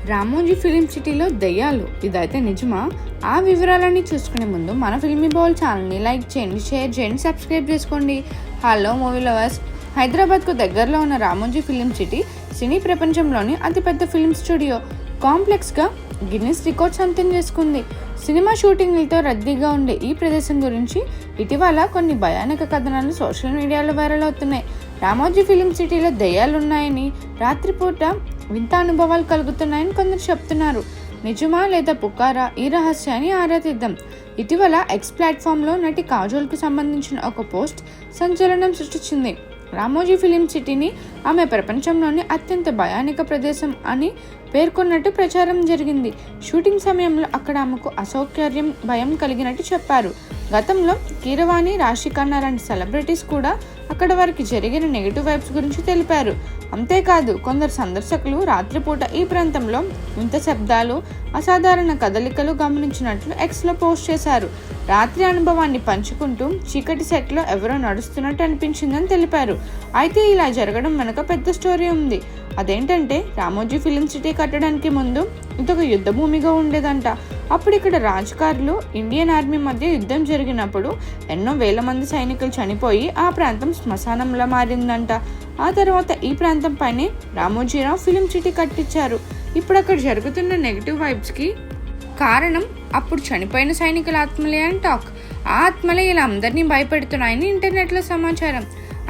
Ramoji film సిటీలో దెయ్యాలు, ఇదైతే నిజమా? ఆ వివరాలన్నీ చూసుకునే ముందు మన ఫిల్మీ బౌల్ ఛానల్ని లైక్ చేయండి, షేర్ చేయండి, సబ్స్క్రైబ్ చేసుకోండి. హలో మూవీ లవర్స్, హైదరాబాద్కు దగ్గరలో ఉన్న రామోజీ ఫిలిం సిటీ సినీ ప్రపంచంలోని అతిపెద్ద ఫిలిం స్టూడియో కాంప్లెక్స్గా గిన్నిస్ రికార్డ్ సొంతం చేసుకుంది. సినిమా షూటింగ్లతో రద్దీగా ఉండే ఈ ప్రదేశం గురించి ఇటీవల కొన్ని భయానక కథనాలు సోషల్ మీడియాలో వైరల్ అవుతున్నాయి. రామోజీ ఫిలిం సిటీలో దెయ్యాలున్నాయని, రాత్రిపూట వింత అనుభవాలు కలుగుతున్నాయని కొందరు చెప్తున్నారు. నిజమా లేదా పుకారా? ఈ రహస్యాన్ని ఆరా తీద్దాం. ఇటీవల ఎక్స్ ప్లాట్ఫామ్లో నటి కాజోల్కు సంబంధించిన ఒక పోస్ట్ సంచలనం సృష్టించింది. రామోజీ ఫిలిం సిటీని ఆమె ప్రపంచంలోని అత్యంత భయానక ప్రదేశం అని పేర్కొన్నట్టు ప్రచారం జరిగింది. షూటింగ్ సమయంలో అక్కడ ఆమెకు అసౌకర్యం, భయం కలిగినట్టు చెప్పారు. గతంలో కీరవాణి, రాశి ఖన్నా లాంటి సెలబ్రిటీస్ కూడా అక్కడ వారికి జరిగిన నెగిటివ్ వైబ్స్ గురించి తెలిపారు. అంతేకాదు, కొందరు సందర్శకులు రాత్రిపూట ఈ ప్రాంతంలో వింత శబ్దాలు, అసాధారణ కదలికలు గమనించినట్లు ఎక్స్లో పోస్ట్ చేశారు. రాత్రి అనుభవాన్ని పంచుకుంటూ చీకటి సెట్లో ఎవరో నడుస్తున్నట్టు అనిపించిందని తెలిపారు. అయితే ఇలా జరగడం వెనుక పెద్ద స్టోరీ ఉంది. అదేంటంటే, రామోజీ ఫిలిం సిటీ కట్టడానికి ముందు ఇదొక యుద్ధ భూమిగా ఉండేదంట. అప్పుడు ఇక్కడ రాజకారులు, ఇండియన్ ఆర్మీ మధ్య యుద్ధం జరిగినప్పుడు ఎన్నో వేల మంది సైనికులు చనిపోయి ఆ ప్రాంతం శ్మశానంలా మారిందంట. ఆ తర్వాత ఈ ప్రాంతం పైనే రామోజీరావు ఫిలిం సిటీ కట్టించారు. ఇప్పుడు అక్కడ జరుగుతున్న నెగిటివ్ వైబ్స్కి కారణం అప్పుడు చనిపోయిన సైనికుల ఆత్మలే అని టాక్. ఆ ఆత్మలే ఇలా అందరినీ భయపెడుతున్నాయని ఇంటర్నెట్లో సమాచారం.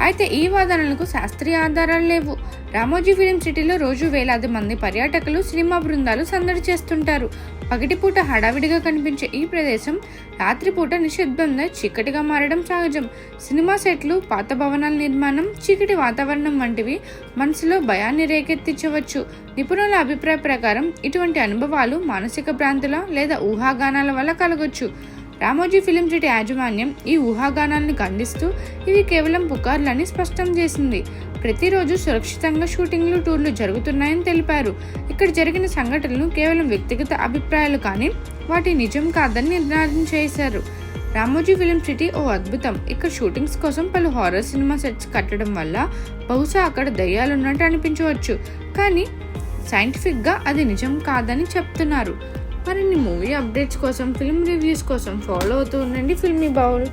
అయితే ఈ వాదనలకు శాస్త్రీయ ఆధారాలు లేవు. రామోజీ ఫిలిం సిటీలో రోజు వేలాది మంది పర్యాటకులు, సినిమా బృందాలు సందడి చేస్తుంటారు. పగటిపూట హడావిడిగా కనిపించే ఈ ప్రదేశం రాత్రిపూట నిశ్శబ్దంగా చీకటిగా మారడం సహజం. సినిమా సెట్లు, పాత భవనాల నిర్మాణం, చీకటి వాతావరణం వంటివి మనసులో భయాన్ని రేకెత్తించవచ్చు. నిపుణుల అభిప్రాయ ప్రకారం ఇటువంటి అనుభవాలు మానసిక భ్రాంతుల లేదా ఊహాగానాల వల్ల కలగొచ్చు. రామోజీ ఫిలిం సిటీ యాజమాన్యం ఈ ఊహాగానాలను ఖండిస్తూ ఇవి కేవలం పుకార్లని స్పష్టం చేసింది. ప్రతిరోజు సురక్షితంగా షూటింగ్లు, టూర్లు జరుగుతున్నాయని తెలిపారు. ఇక్కడ జరిగిన సంఘటనలు కేవలం వ్యక్తిగత అభిప్రాయాలు కానీ వాటి నిజం కాదని నిర్ధారణ చేశారు. రామోజీ ఫిలిం సిటీ ఓ అద్భుతం. ఇక్కడ షూటింగ్స్ కోసం పలు హారర్ సినిమా సెట్స్ కట్టడం వల్ల బహుశా అక్కడ దయ్యాలున్నట్టు అనిపించవచ్చు, కానీ సైంటిఫిక్గా అది నిజం కాదని చెప్తున్నారు. మరిన్ని మూవీ అప్డేట్స్ కోసం, ఫిల్మ్ రివ్యూస్ కోసం ఫాలో అవుతూ ఉండండి ఫిల్మీ బౌల్.